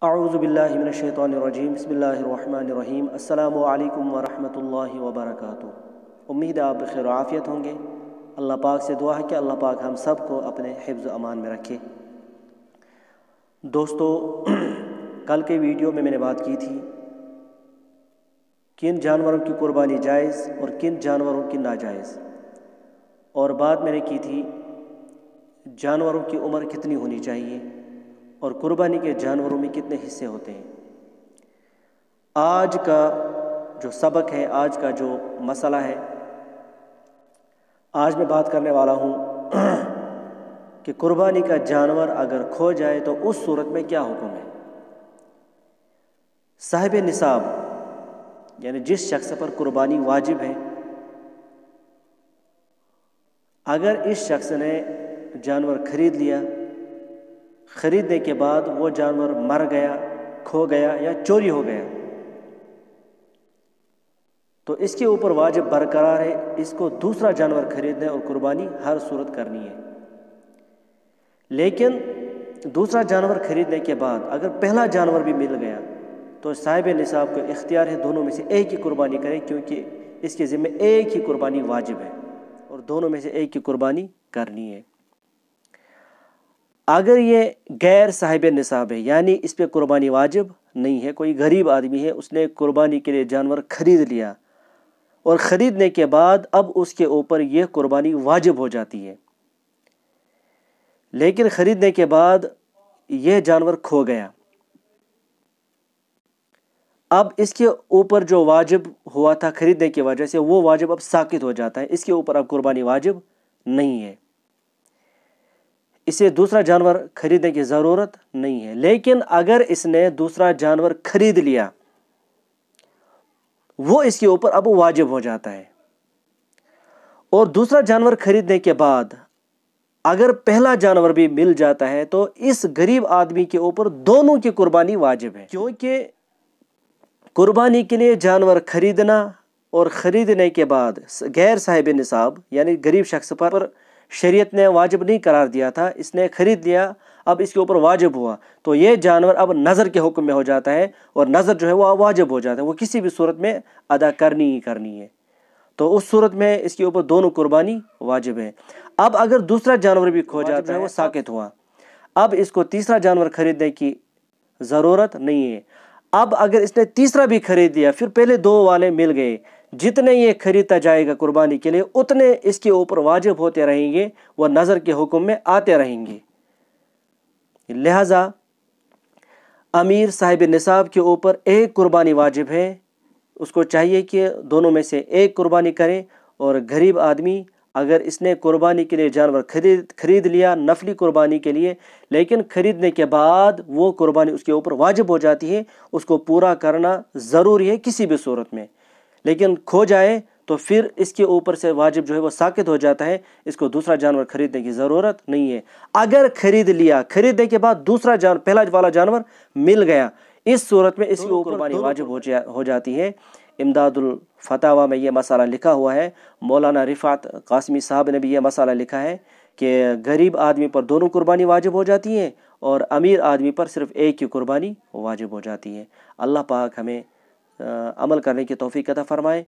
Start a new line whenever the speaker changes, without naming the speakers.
اعوذ باللہ من الشیطان الرجیم بسم اللہ الرحمن الرحیم السلام علیکم ورحمۃ اللہ وبرکاتہ۔ امید ہے آپ بخیر و عافیت ہوں گے۔ اللہ پاک سے دعا ہے کہ اللہ پاک ہم سب کو اپنے حفظ و امان میں رکھے۔ دوستو، کل کے ویڈیو میں نے بات کی تھی کن جانوروں کی قربانی جائز اور کن جانوروں کی ناجائز، اور بات میں نے کی تھی جانوروں کی عمر کتنی ہونی چاہیے اور قربانی کے جانوروں میں کتنے حصے ہوتے ہیں۔ آج کا جو سبق ہے، آج کا جو مسئلہ ہے، آج میں بات کرنے والا ہوں کہ قربانی کا جانور اگر کھو جائے تو اس صورت میں کیا حکم ہے۔ صاحب نصاب یعنی جس شخص پر قربانی واجب ہے، اگر اس شخص نے جانور خرید لیا، خریدنے کے بعد وہ جانور مر گیا، کھو گیا یا چوری ہو گیا، تو اس کے اوپر واجب برقرار ہے، اس کو دوسرا جانور خریدنے اور قربانی ہر صورت کرنی ہے۔ لیکن دوسرا جانور خریدنے کے بعد اگر پہلا جانور بھی مل گیا تو صاحب نصاب کو اختیار ہے دونوں میں سے ایک ہی قربانی کرے، کیونکہ اس کے ذمہ ایک ہی قربانی واجب ہے اور دونوں میں سے ایک کی قربانی کرنی ہے۔ اگر یہ غیر صاحب نصاب ہے، یعنی اس پہ قربانی واجب نہیں ہے، کوئی غریب آدمی ہے، اس نے قربانی کے لیے جانور خرید لیا اور خریدنے کے بعد اب اس کے اوپر یہ قربانی واجب ہو جاتی ہے، لیکن خریدنے کے بعد یہ جانور کھو گیا، اب اس کے اوپر جو واجب ہوا تھا خریدنے کی وجہ سے وہ واجب اب ساقط ہو جاتا ہے، اس کے اوپر اب قربانی واجب نہیں ہے، اسے دوسرا جانور خریدنے کی ضرورت نہیں ہے۔ لیکن اگر اس نے دوسرا جانور خرید لیا، وہ اس کے اوپر اب واجب ہو جاتا ہے، اور دوسرا جانور خریدنے کے بعد اگر پہلا جانور بھی مل جاتا ہے تو اس غریب آدمی کے اوپر دونوں کی قربانی واجب ہے، کیونکہ قربانی کے لیے جانور خریدنا اور خریدنے کے بعد غیر صاحب نصاب یعنی غریب شخص پر شریعت نے واجب نہیں قرار دیا تھا، اس نے خرید لیا، اب اس کے اوپر واجب ہوا تو یہ جانور اب نظر کے حکم میں ہو جاتا ہے، اور نظر جو ہے وہ واجب ہو جاتا ہے، وہ کسی بھی صورت میں ادا کرنی ہی کرنی ہے، تو اس صورت میں اس کے اوپر دونوں قربانی واجب ہے۔ اب اگر دوسرا جانور بھی کھو جاتا ہے، وہ ساقط ہوا، اب اس کو تیسرا جانور خریدنے کی ضرورت نہیں ہے۔ اب اگر اس نے تیسرا بھی خرید لیا، پھر پہلے دو والے مل گئے، جتنے یہ خریدتا جائے گا قربانی کے لیے اتنے اس کے اوپر واجب ہوتے رہیں گے، وہ نظر کے حکم میں آتے رہیں گے۔ لہذا امیر صاحب نصاب کے اوپر ایک قربانی واجب ہے، اس کو چاہیے کہ دونوں میں سے ایک قربانی کرے، اور غریب آدمی اگر اس نے قربانی کے لیے جانور خرید لیا نفلی قربانی کے لیے، لیکن خریدنے کے بعد وہ قربانی اس کے اوپر واجب ہو جاتی ہے، اس کو پورا کرنا ضروری ہے کسی بھی صورت میں، لیکن کھو جائے تو پھر اس کے اوپر سے واجب جو ہے وہ ساقط ہو جاتا ہے، اس کو دوسرا جانور خریدنے کی ضرورت نہیں ہے۔ اگر خرید لیا، خریدنے کے بعد پہلا والا جانور مل گیا، اس صورت میں اس کی قربانی واجب ہو جاتی ہے۔ امداد الفتاویٰ میں یہ مسئلہ لکھا ہوا ہے، مولانا رفعت قاسمی صاحب نے بھی یہ مسئلہ لکھا ہے کہ غریب آدمی پر دونوں قربانی واجب ہو جاتی ہے اور امیر آدمی پر صرف ایک کی قربانی واجب ہو جاتی ہے۔ اللہ پاک ہمیں عمل کرنے کی توفیق عطا فرمائے۔